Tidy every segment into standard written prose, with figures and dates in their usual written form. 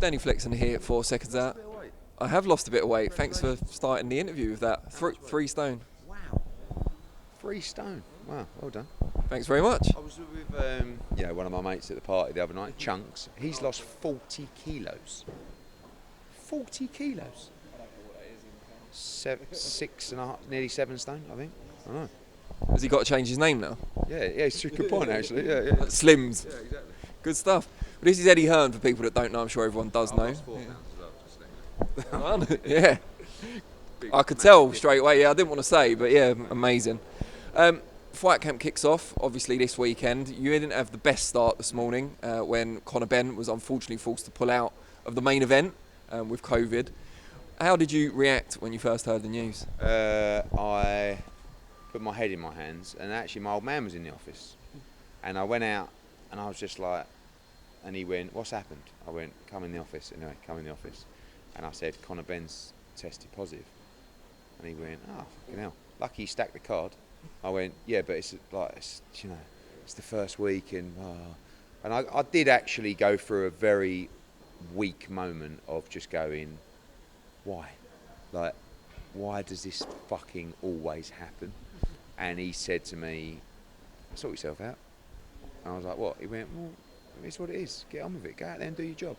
Danny Flexen here for Seconds Out. I have lost a bit of weight. Thanks for starting the interview with that. 3 stone. Wow. 3 stone. Wow, well done. Thanks very much. I was with one of my mates at the party the other night, Chunks. He's lost 40 kilos. 40 kilos. 6.5, nearly 7 stone, I think. I know. Has he got to change his name now? Yeah, it's a good point actually. Yeah. Slims. Yeah, exactly. Good stuff. But this is Eddie Hearn for people that don't know. I'm sure everyone does know. Lost 4 pounds as well, just saying. Yeah. I could tell straight away. Yeah, I didn't want to say, but yeah, amazing. Fight camp kicks off, obviously, this weekend. You didn't have the best start this morning when Conor Benn was unfortunately forced to pull out of the main event with COVID. How did you react when you first heard the news? I put my head in my hands, and actually my old man was in the office. And I went out, and I was just like, and he went, "What's happened?" I went, "Come in the office." Anyway, come in the office. And I said, "Conor Benn's tested positive." And he went, "Oh, fucking hell. Lucky he stacked the card." I went, "Yeah, but it's the first week." And I did actually go through a very weak moment of just going, why? Like, why does this fucking always happen? And he said to me, "Sort yourself out." And I was like, "What?" He went, "Well, it's what it is. Get on with it. Go out there and do your job."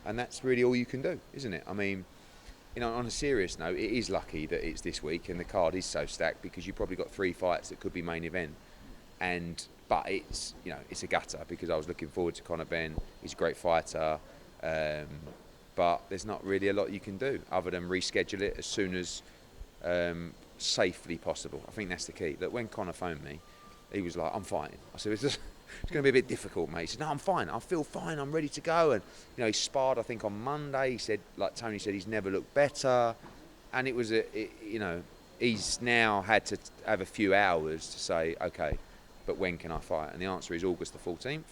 And that's really all you can do, isn't it? I mean, on a serious note, it is lucky that it's this week and the card is so stacked, because you've probably got 3 fights that could be main event. But it's it's a gutter, because I was looking forward to Conor Benn. He's a great fighter, but there's not really a lot you can do other than reschedule it as soon as safely possible. I think that's the key. That when Conor phoned me, he was like, "I'm fighting." I said, "It's going to be a bit difficult, mate." He said, "No, I'm fine. I feel fine. I'm ready to go." And he sparred, I think, on Monday. He said, like Tony said, he's never looked better. And it was he's now had to have a few hours to say, okay, but when can I fight? And the answer is August the 14th,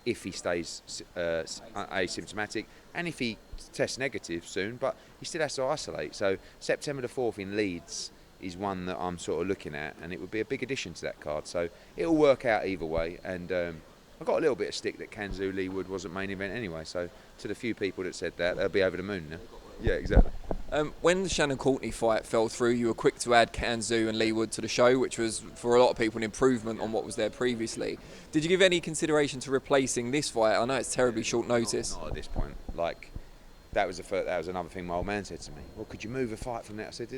if he stays asymptomatic, and if he tests negative soon, but he still has to isolate. So September the 4th in Leeds is one that I'm sort of looking at, and it would be a big addition to that card. So it'll work out either way. And I got a little bit of stick that Kanzu Leigh Wood wasn't main event anyway. So to the few people that said that, they'll be over the moon now. Yeah, exactly. When the Shannon Courtney fight fell through, you were quick to add Kanzu and Leigh Wood to the show, which was, for a lot of people, an improvement on what was there previously. Did you give any consideration to replacing this fight? I know it's terribly short notice. Not at this point. Like, that was another thing my old man said to me. "Well, could you move a fight from there?" I said,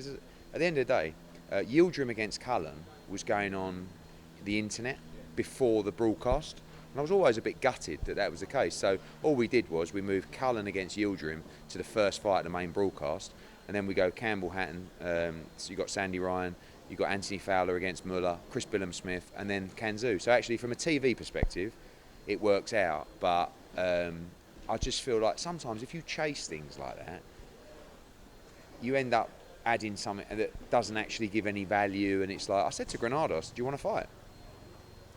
at the end of the day, Yildirim against Cullen was going on the internet before the broadcast. And I was always a bit gutted that was the case. So all we did was we moved Cullen against Yildirim to the first fight of the main broadcast. And then we go Campbell Hatton, so you got Sandy Ryan, you got Anthony Fowler against Muller, Chris Billam-Smith, and then Kanzu. So actually, from a TV perspective, it works out. But I just feel like sometimes if you chase things like that, you end up adding something that doesn't actually give any value. And it's like, I said to Granados, "Do you want to fight?"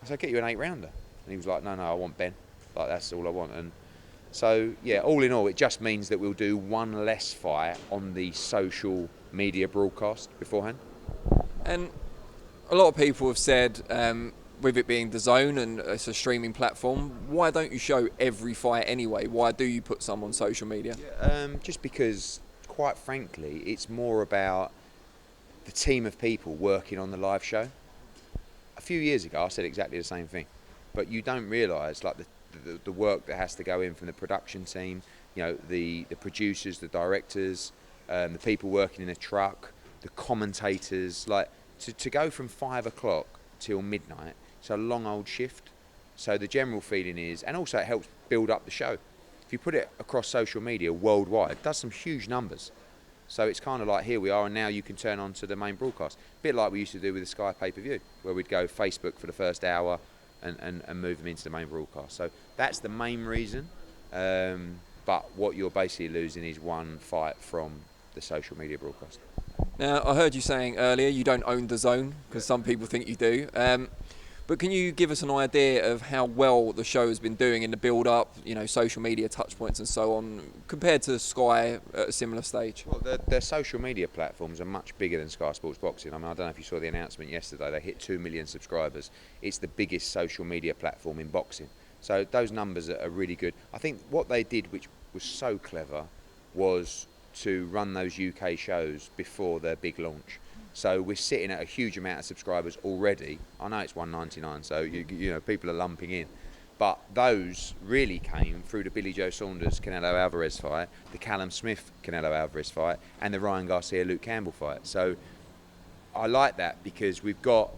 I said, "I'll get you an 8-rounder. And he was like, no, I want Ben. Like, that's all I want." And so, yeah, all in all, it just means that we'll do one less fight on the social media broadcast beforehand. And a lot of people have said, with it being DAZN and it's a streaming platform, why don't you show every fight anyway? Why do you put some on social media? Just because, quite frankly, it's more about the team of people working on the live show. A few years ago, I said exactly the same thing. But you don't realise like the work that has to go in from the production team, the producers, the directors, the people working in the truck, the commentators. Like to go from 5 o'clock till midnight, it's a long old shift. So the general feeling is, and also it helps build up the show. If you put it across social media worldwide, it does some huge numbers. So it's kind of like, here we are, and now you can turn on to the main broadcast. A bit like we used to do with the Sky pay-per-view, where we'd go Facebook for the first hour, and move them into the main broadcast. So that's the main reason. But what you're basically losing is one fight from the social media broadcast. Now, I heard you saying earlier you don't own DAZN, because some people think you do. But can you give us an idea of how well the show has been doing in the build-up, social media touch points and so on, compared to Sky at a similar stage? Well, their social media platforms are much bigger than Sky Sports Boxing. I mean, I don't know if you saw the announcement yesterday. They hit 2 million subscribers. It's the biggest social media platform in boxing. So those numbers are really good. I think what they did, which was so clever was to run those UK shows before their big launch. So we're sitting at a huge amount of subscribers already. I know it's $1.99, so you know people are lumping in. But those really came through the Billy Joe Saunders Canelo Alvarez fight, the Callum Smith Canelo Alvarez fight, and the Ryan Garcia Luke Campbell fight. So I like that because we've got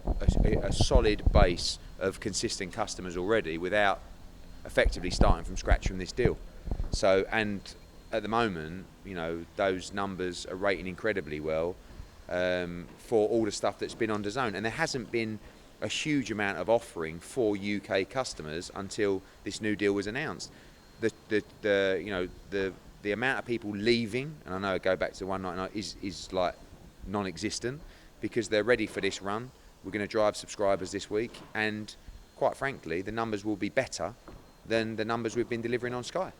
a solid base of consistent customers already without effectively starting from scratch from this deal. So, and at the moment, you know, those numbers are rating incredibly well for all the stuff that's been on DAZN, and there hasn't been a huge amount of offering for UK customers until this new deal was announced. The amount of people leaving, and I know I go back to 199, is like non-existent because they're ready for this run. We're going to drive subscribers this week, and quite frankly, the numbers will be better than the numbers we've been delivering on Sky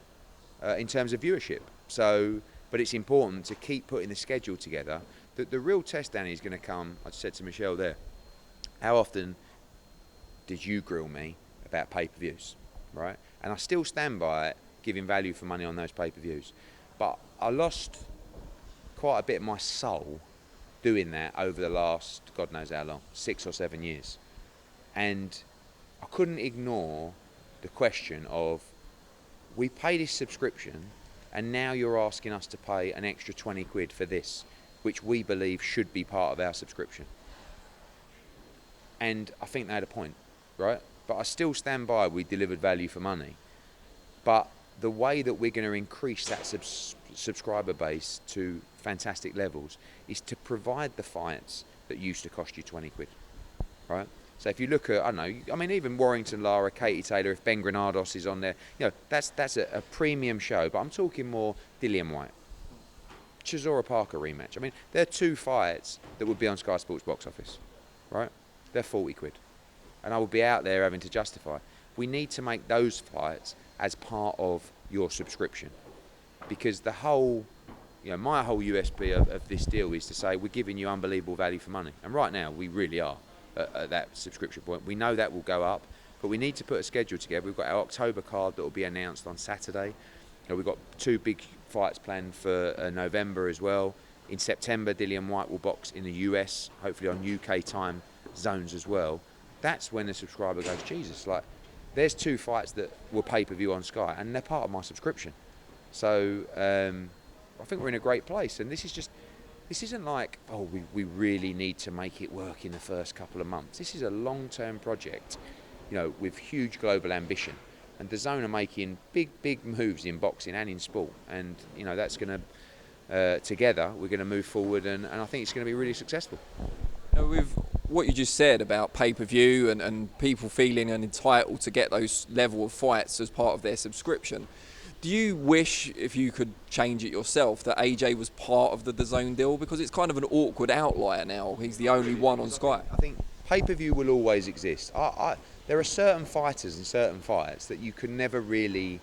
in terms of viewership. So, but it's important to keep putting the schedule together. The real test, Danny, is going to come. I said to Michelle there, how often did you grill me about pay-per-views, right? And I still stand by it, giving value for money on those pay-per-views. But I lost quite a bit of my soul doing that over the last, God knows how long, 6 or 7 years. And I couldn't ignore the question of, we pay this subscription and now you're asking us to pay an extra 20 quid for this, which we believe should be part of our subscription. And I think they had a point, right? But I still stand by we delivered value for money. But the way that we're going to increase that subscriber base to fantastic levels is to provide the fights that used to cost you 20 quid, right? So if you look at, I don't know, I mean, even Warrington Lara, Katie Taylor, if Ben Granados is on there, you know, that's a premium show. But I'm talking more Dillian White, Chisora Parker rematch. I mean, they're two fights that would be on Sky Sports box office, right? They're 40 quid. And I would be out there having to justify. We need to make those fights as part of your subscription. Because the whole, you know, my whole USP of this deal is to say we're giving you unbelievable value for money. And right now, we really are at that subscription point. We know that will go up, but we need to put a schedule together. We've got our October card that will be announced on Saturday. You know, we've got 2 big fights planned for November as well. In September, Dillian White will box in the US, hopefully on UK time zones as well. That's when the subscriber goes, Jesus, like, there's 2 fights that will pay-per-view on Sky, and they're part of my subscription. So I think we're in a great place, and this isn't like, oh, we really need to make it work in the first couple of months. This is a long-term project, you know, with huge global ambition. And DAZN are making big moves in boxing and in sport, and you know that's going to together we're going to move forward, and I think it's going to be really successful. Now, with what you just said about pay-per-view and people feeling entitled to get those level of fights as part of their subscription, do you wish, if you could change it yourself, that AJ was part of the DAZN deal? Because it's kind of an awkward outlier now. He's the only one on Sky. I think pay-per-view will always exist. There are certain fighters and certain fights that you can never really,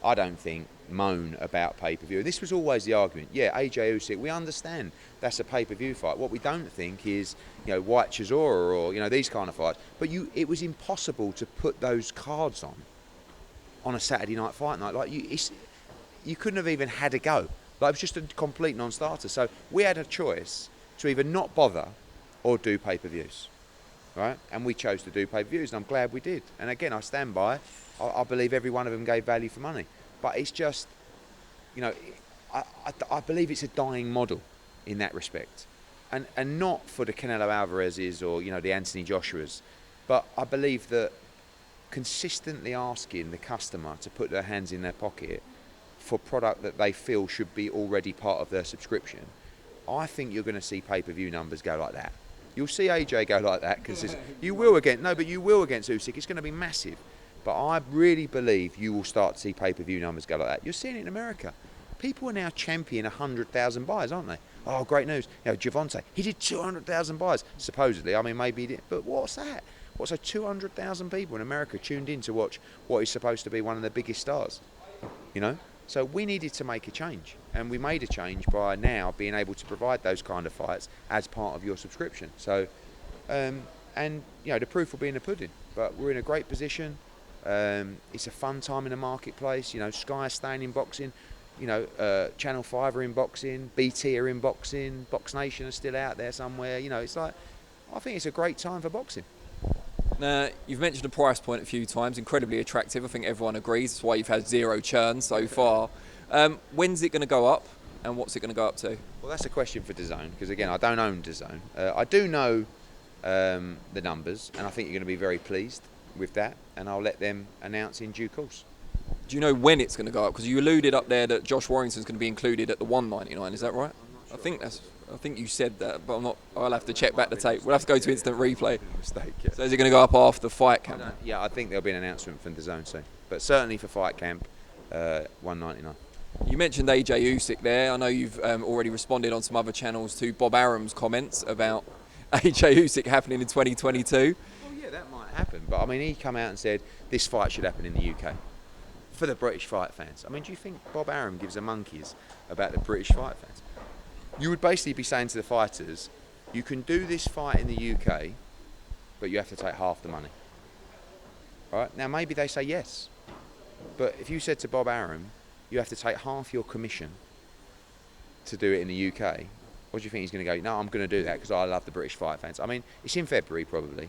I don't think, moan about pay-per-view. This was always the argument. Yeah, AJ Usyk, we understand that's a pay-per-view fight. What we don't think is, you know, White Chisora or, you know, these kind of fights. But it was impossible to put those cards on a Saturday night fight night. Like you couldn't have even had a go. Like, it was just a complete non-starter. So we had a choice to either not bother or do pay-per-views. Right? And we chose to do pay-per-views, and I'm glad we did. And again, I stand by. I believe every one of them gave value for money. But it's just, you know, I believe it's a dying model in that respect, and not for the Canelo Alvarez's or, you know, the Anthony Joshua's, but I believe that consistently asking the customer to put their hands in their pocket for product that they feel should be already part of their subscription, I think you're going to see pay-per-view numbers go like that. You'll see AJ go like that because you will against Usyk. It's going to be massive. But I really believe you will start to see pay-per-view numbers go like that. You're seeing it in America. People are now championing 100,000 buys, aren't they? Oh, great news. You know, Javante, he did 200,000 buys, supposedly. I mean, maybe he did. But what's that? What's 200,000 people in America tuned in to watch what is supposed to be one of the biggest stars? You know? So we needed to make a change, and we made a change by now being able to provide those kind of fights as part of your subscription. So, and you know, the proof will be in the pudding. But we're in a great position. It's a fun time in the marketplace. You know, Sky is staying in boxing. Channel 5 are in boxing, BT are in boxing, Box Nation are still out there somewhere. It's like, I think it's a great time for boxing. Now, you've mentioned the price point a few times, incredibly attractive. I think everyone agrees. That's why you've had 0 churn so far. When's it going to go up, and what's it going to go up to? Well, that's a question for DAZN, because again, I don't own DAZN. I do know the numbers, and I think you're going to be very pleased with that, and I'll let them announce in due course. Do you know when it's going to go up? Because you alluded up there that Josh Warrington's going to be included at the 199. Is that right? Sure. I think you said that, but I'm not. I'll have to check back the tape. We'll have to go to instant replay. Mistake. Yeah. So is it going to go up after the fight camp? Yeah, I think there'll be an announcement from DAZN soon, but certainly for fight camp, 199. You mentioned AJ Usyk there. I know you've already responded on some other channels to Bob Arum's comments about AJ Usyk happening in 2022. Well, yeah, that might happen, but I mean, he come out and said this fight should happen in the UK for the British fight fans. I mean, do you think Bob Arum gives a monkeys about the British fight fans? You would basically be saying to the fighters, you can do this fight in the UK, but you have to take half the money. Right? Now, maybe they say yes, but if you said to Bob Arum, you have to take half your commission to do it in the UK, what do you think he's going to go? No, I'm going to do that because I love the British fight fans. I mean, it's in February probably.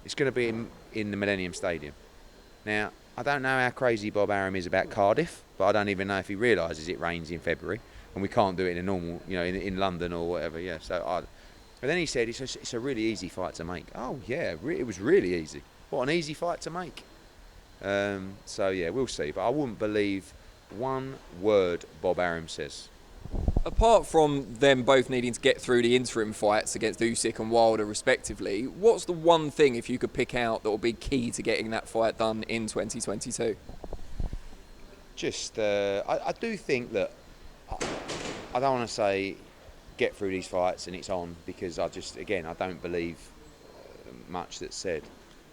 It's going to be in the Millennium Stadium. Now, I don't know how crazy Bob Arum is about Cardiff, but I don't even know if he realises it rains in February and we can't do it in a normal, in London or whatever. Yeah. But then he said it's a really easy fight to make. Oh yeah, it was really easy. What an easy fight to make. So yeah, we'll see. But I wouldn't believe one word Bob Arum says. Apart from them both needing to get through the interim fights against Usyk and Wilder respectively, what's the one thing, if you could pick out, that will be key to getting that fight done in 2022? I do think that I don't want to say get through these fights and it's on, because I don't believe much that's said.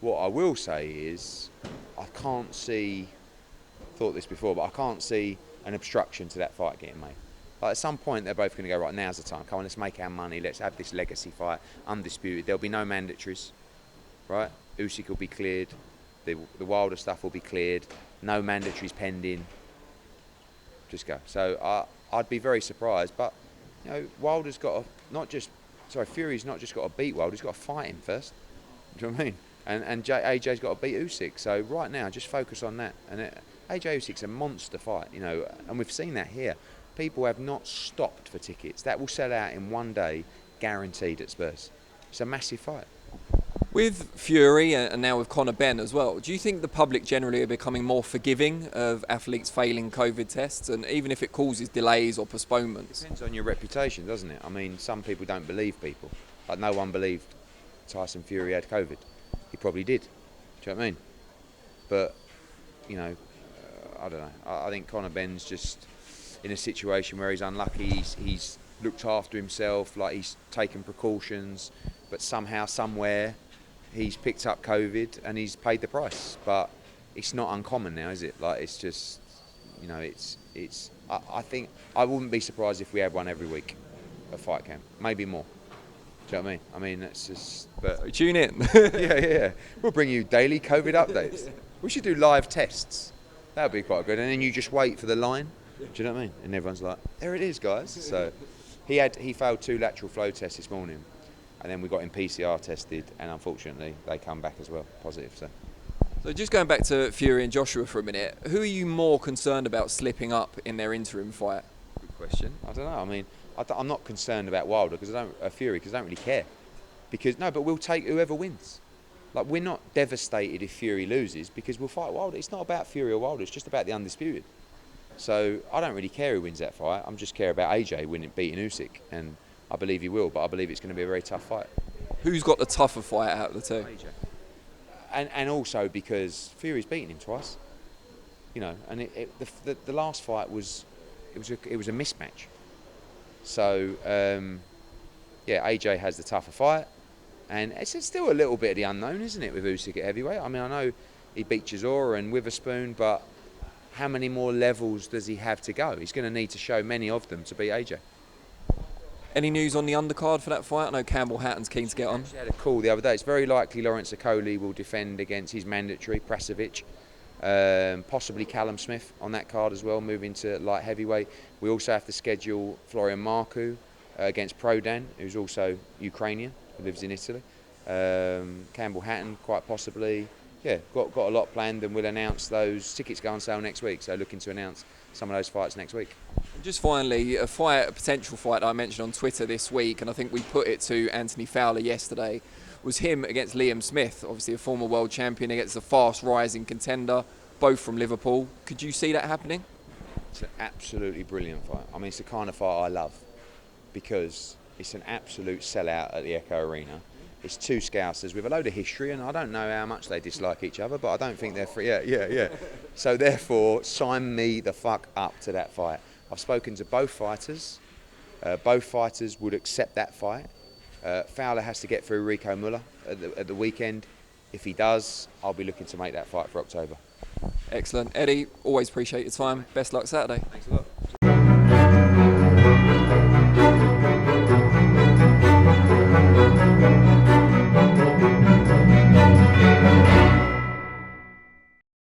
What I will say is I can't see, thought this before, but I can't see an obstruction to that fight getting made. Like at some point they're both going to go, right, now's the time, come on, let's make our money, let's have this legacy fight, undisputed. There'll be no mandatories, right? Usyk will be cleared, the Wilder stuff will be cleared, no mandatories pending, just go. So I'd be very surprised, but Wilder's got Fury's not just got to beat Wilder, he's got to fight him first. Do you know what I mean? And AJ's got to beat Usyk. So right now, just focus on that. And AJ Usyk's a monster fight, and we've seen that here. People have not stopped for tickets. That will sell out in one day, guaranteed at Spurs. It's a massive fight. With Fury and now with Conor Benn as well, do you think the public generally are becoming more forgiving of athletes failing COVID tests, and even if it causes delays or postponements? Depends on your reputation, doesn't it? I mean, some people don't believe people. Like no one believed Tyson Fury had COVID. He probably did. Do you know what I mean? But, I don't know. I think Conor Benn's just in a situation where he's unlucky. He's looked after himself, like he's taken precautions, but somehow, somewhere, he's picked up COVID and he's paid the price. But it's not uncommon now, is it? Like it's just, it's. I think I wouldn't be surprised if we had one every week at fight camp, maybe more. Do you know what I mean? I mean, that's just. But so tune in. yeah. We'll bring you daily COVID updates. We should do live tests. That would be quite good. And then you just wait for the line. Do you know what I mean? And everyone's like, there it is, guys. So he failed 2 lateral flow tests this morning, and then we got him PCR tested, and unfortunately they come back as well positive. So just going back to Fury and Joshua for a minute, who are you more concerned about slipping up in their interim fight? Good question. I don't know. I mean, I'm not concerned about Wilder Fury because I don't really care. But we'll take whoever wins. Like we're not devastated if Fury loses because we'll fight Wilder. It's not about Fury or Wilder. It's just about the undisputed. So I don't really care who wins that fight. I'm just care about AJ beating Usyk, and I believe he will. But I believe it's going to be a very tough fight. Who's got the tougher fight out of the two? AJ. And also because Fury's beaten him twice. And the last fight was a mismatch. So AJ has the tougher fight, and it's still a little bit of the unknown, isn't it, with Usyk at heavyweight? I mean, I know he beat Chisora and Witherspoon, but how many more levels does he have to go? He's going to need to show many of them to beat AJ. Any news on the undercard for that fight? I know Campbell Hatton's keen to get on. He had a call the other day. It's very likely Lawrence Okoli will defend against his mandatory Prasovic. Possibly Callum Smith on that card as well, moving to light heavyweight. We also have to schedule Florian Marku against Prodan, who's also Ukrainian, who lives in Italy. Campbell Hatton, quite possibly. Yeah, got a lot planned, and we'll announce those. Tickets go on sale next week, so looking to announce some of those fights next week. Just finally, a potential fight I mentioned on Twitter this week, and I think we put it to Anthony Fowler yesterday, was him against Liam Smith, obviously a former world champion against a fast rising contender, both from Liverpool. Could you see that happening? It's an absolutely brilliant fight. I mean, it's the kind of fight I love because it's an absolute sellout at the Echo Arena. It's two Scousers with a load of history, and I don't know how much they dislike each other, but I don't think they're free. Yeah. So therefore, sign me the fuck up to that fight. I've spoken to both fighters. Both fighters would accept that fight. Fowler has to get through Rico Muller at the weekend. If he does, I'll be looking to make that fight for October. Excellent. Eddie, always appreciate your time. Best luck Saturday. Thanks a lot.